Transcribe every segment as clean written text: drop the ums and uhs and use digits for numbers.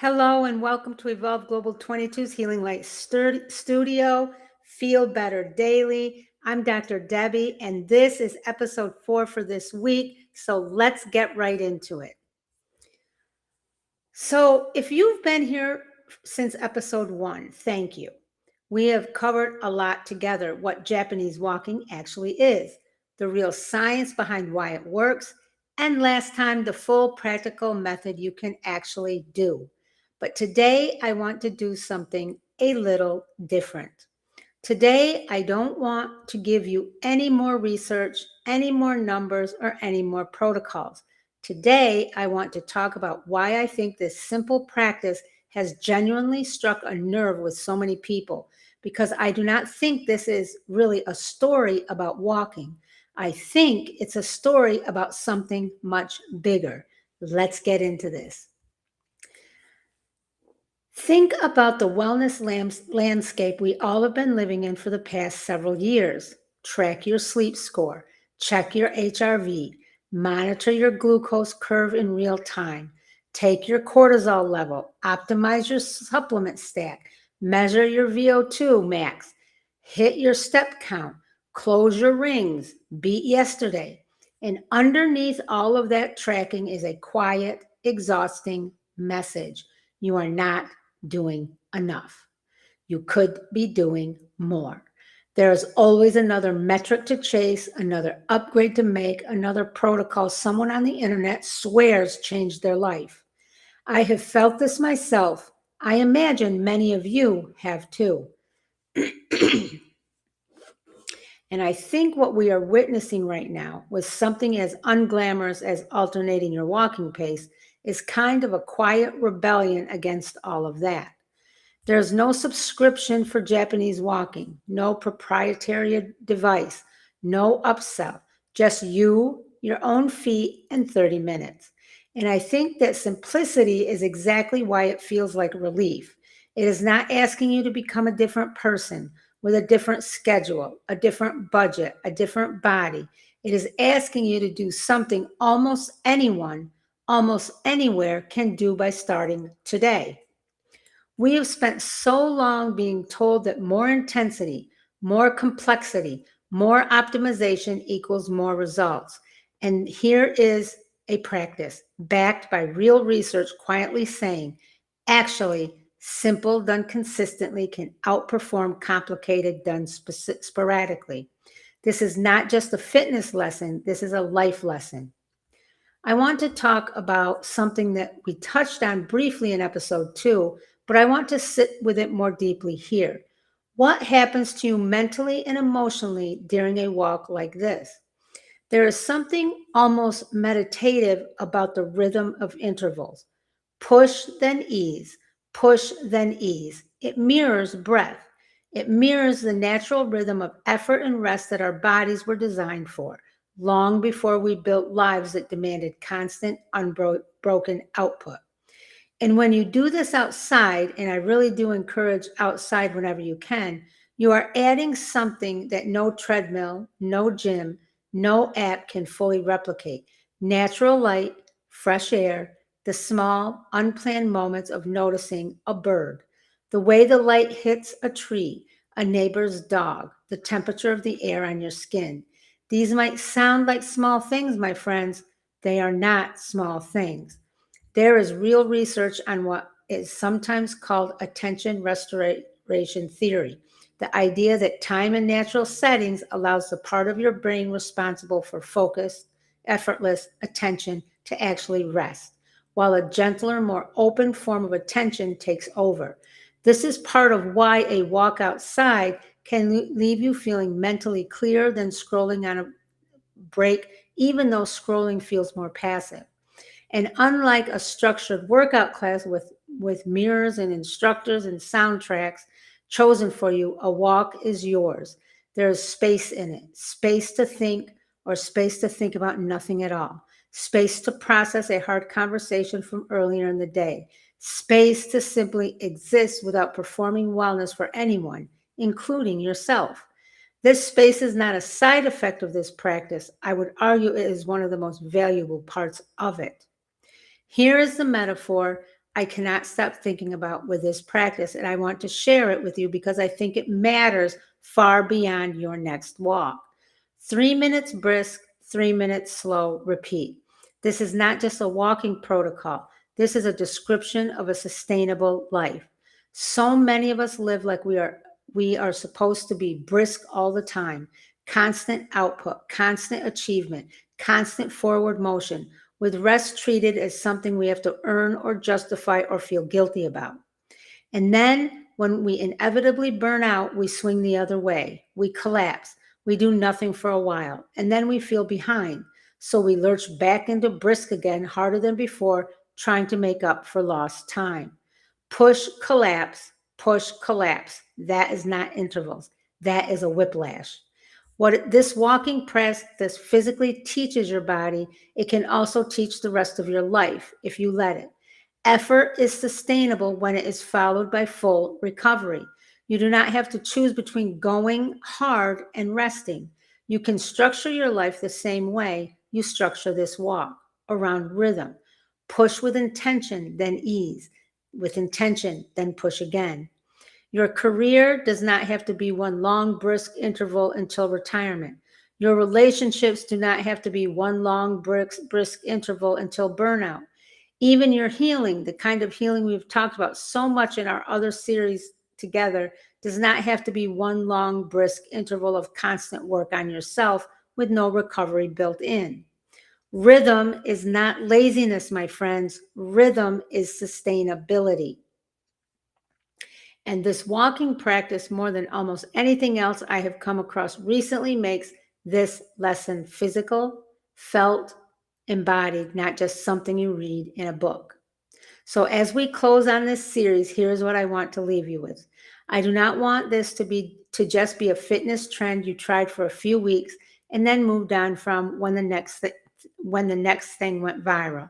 Hello and welcome to Evolve Global 22's Healing Light Studio. Feel Better Daily. I'm Dr. Debbie, and this is episode 4 for this week. So let's get right into it. So, if you've been here since episode 1, thank you. We have covered a lot together what Japanese walking actually is, the real science behind why it works, and last time, the full practical method you can actually do. But today, I want to do something a little different. Today, I don't want to give you any more research, any more numbers, or any more protocols. Today, I want to talk about why I think this simple practice has genuinely struck a nerve with so many people, because I do not think this is really a story about walking. I think it's a story about something much bigger. Let's get into this. Think about the wellness landscape we all have been living in for the past several years. Track your sleep score, check your HRV, monitor your glucose curve in real time, take your cortisol level, optimize your supplement stack, measure your VO2 max, hit your step count, close your rings, beat yesterday. And underneath all of that tracking is a quiet, exhausting message. You are not doing enough. You could be doing more. There is always another metric to chase, another upgrade to make, another protocol someone on the internet swears changed their life. I have felt this myself. I imagine many of you have too. And I think what we are witnessing right now with something as unglamorous as alternating your walking pace is kind of a quiet rebellion against all of that. There's no subscription for Japanese walking, no proprietary device, no upsell, just you, your own feet, and 30 minutes. And I think that simplicity is exactly why it feels like relief. It is not asking you to become a different person with a different schedule, a different budget, a different body. It is asking you to do something almost anyone, almost anywhere can do by starting today. We have spent so long being told that more intensity, more complexity, more optimization equals more results. And here is a practice backed by real research quietly saying, actually, simple done consistently can outperform complicated done sporadically. This is not just a fitness lesson, this is a life lesson. I want to talk about something that we touched on briefly in episode 2, but I want to sit with it more deeply here. What happens to you mentally and emotionally during a walk like this? There is something almost meditative about the rhythm of intervals. Push, then ease, push, then ease. It mirrors breath. It mirrors the natural rhythm of effort and rest that our bodies were designed for, long before we built lives that demanded constant, unbroken output. And when you do this outside, and I really do encourage outside whenever you can, you are adding something that no treadmill, no gym, no app can fully replicate. Natural light, fresh air, the small, unplanned moments of noticing a bird, the way the light hits a tree, a neighbor's dog, the temperature of the air on your skin. These might sound like small things, my friends. They are not small things. There is real research on what is sometimes called attention restoration theory, the idea that time in natural settings allows the part of your brain responsible for focused, effortless attention to actually rest, while a gentler, more open form of attention takes over. This is part of why a walk outside can leave you feeling mentally clearer than scrolling on a break, even though scrolling feels more passive. And unlike a structured workout class with mirrors and instructors and soundtracks chosen for you, a walk is yours. There is space in it, space to think or space to think about nothing at all, space to process a hard conversation from earlier in the day, space to simply exist without performing wellness for anyone, including yourself. This space is not a side effect of this practice. I would argue it is one of the most valuable parts of it. Here is the metaphor I cannot stop thinking about with this practice, and I want to share it with you because I think it matters far beyond your next walk. 3 minutes brisk, 3 minutes slow, repeat. This is not just a walking protocol. This is a description of a sustainable life. So many of us live like we are supposed to be brisk all the time, constant output, constant achievement, constant forward motion, with rest treated as something we have to earn or justify or feel guilty about. And then when we inevitably burn out, we swing the other way. We collapse. We do nothing for a while. And then we feel behind. So we lurch back into brisk again, harder than before, trying to make up for lost time. Push, collapse, push, collapse. That is not intervals. That is a whiplash. What this walking practice physically teaches your body, it can also teach the rest of your life if you let it. Effort is sustainable when it is followed by full recovery. You do not have to choose between going hard and resting. You can structure your life the same way you structure this walk, around rhythm. Push with intention, then ease. With intention, then push again. Your career does not have to be one long, brisk interval until retirement. Your relationships do not have to be one long, brisk interval until burnout. Even your healing, the kind of healing we've talked about so much in our other series together, does not have to be one long, brisk interval of constant work on yourself with no recovery built in. Rhythm is not laziness, my friends. Rhythm is sustainability. And this walking practice, more than almost anything else I have come across recently, makes this lesson physical, felt, embodied, not just something you read in a book. So as we close on this series, here's what I want to leave you with. I do not want this to just be a fitness trend you tried for a few weeks and then moved on from when the next thing went viral.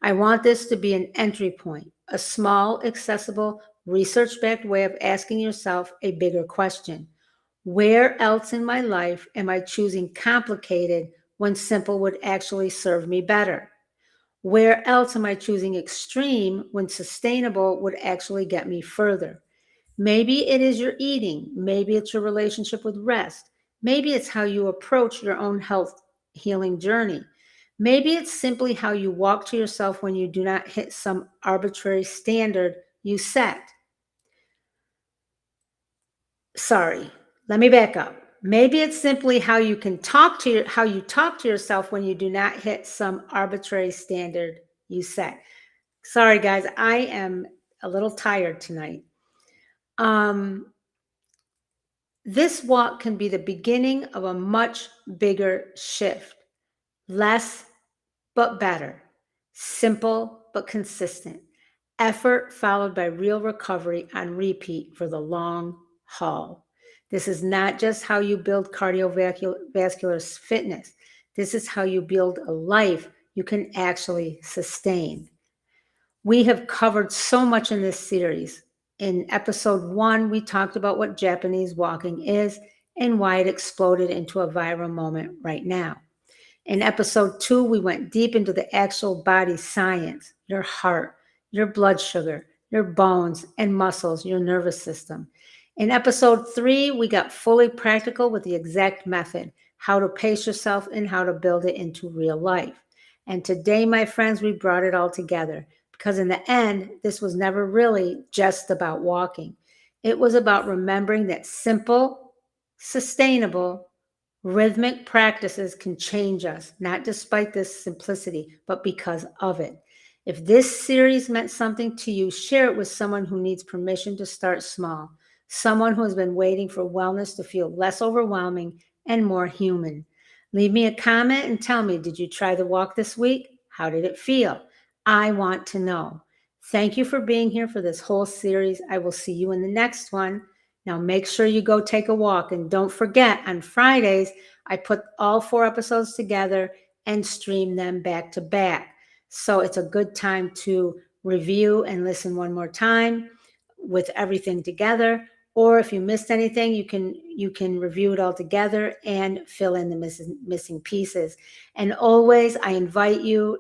I want this to be an entry point, a small, accessible, research-backed way of asking yourself a bigger question. Where else in my life am I choosing complicated when simple would actually serve me better? Where else am I choosing extreme when sustainable would actually get me further? Maybe it is your eating. Maybe it's your relationship with rest. Maybe it's how you approach your own health healing journey. Maybe it's simply how you walk to yourself when you do not hit some arbitrary standard you set. Sorry, let me back up. Maybe it's simply how you talk to yourself when you do not hit some arbitrary standard you set. Sorry, guys, I am a little tired tonight. This walk can be the beginning of a much bigger shift. Less but better. Simple but consistent. Effort followed by real recovery on repeat for the long haul. This is not just how you build cardiovascular fitness. This is how you build a life you can actually sustain. We have covered so much in this series. In episode 1, we talked about what Japanese walking is and why it exploded into a viral moment right now. In episode 2, we went deep into the actual body science, your heart, your blood sugar, your bones and muscles, your nervous system. In episode 3, we got fully practical with the exact method, how to pace yourself and how to build it into real life. And today, my friends, we brought it all together because in the end, this was never really just about walking. It was about remembering that simple, sustainable, rhythmic practices can change us, not despite this simplicity, but because of it. If this series meant something to you, share it with someone who needs permission to start small, someone who has been waiting for wellness to feel less overwhelming and more human. Leave me a comment and tell me, did you try the walk this week? How did it feel? I want to know. Thank you for being here for this whole series. I will see you in the next one. Now make sure you go take a walk, and don't forget on Fridays, I put all 4 episodes together and stream them back to back. So it's a good time to review and listen one more time with everything together. Or if you missed anything, you can review it all together and fill in the missing pieces. And always, I invite you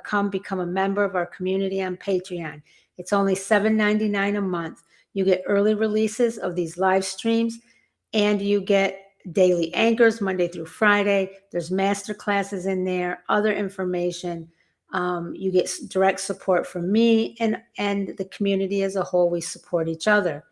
come become a member of our community on Patreon. It's only $7.99 a month. You get early releases of these live streams, and you get daily anchors Monday through Friday. There's master classes in there, other information. You get direct support from me and the community as a whole. We support each other.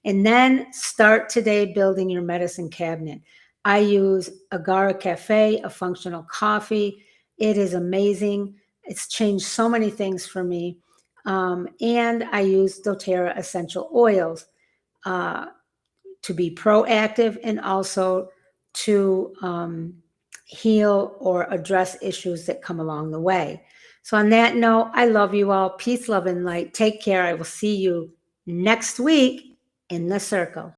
And then start today building your medicine cabinet. I use Agara Cafe, a functional coffee. It is amazing. It's changed so many things for me. And I use doTERRA essential oils to be proactive and also to heal or address issues that come along the way. So on that note, I love you all. Peace, love, and light. Take care. I will see you next week in the circle.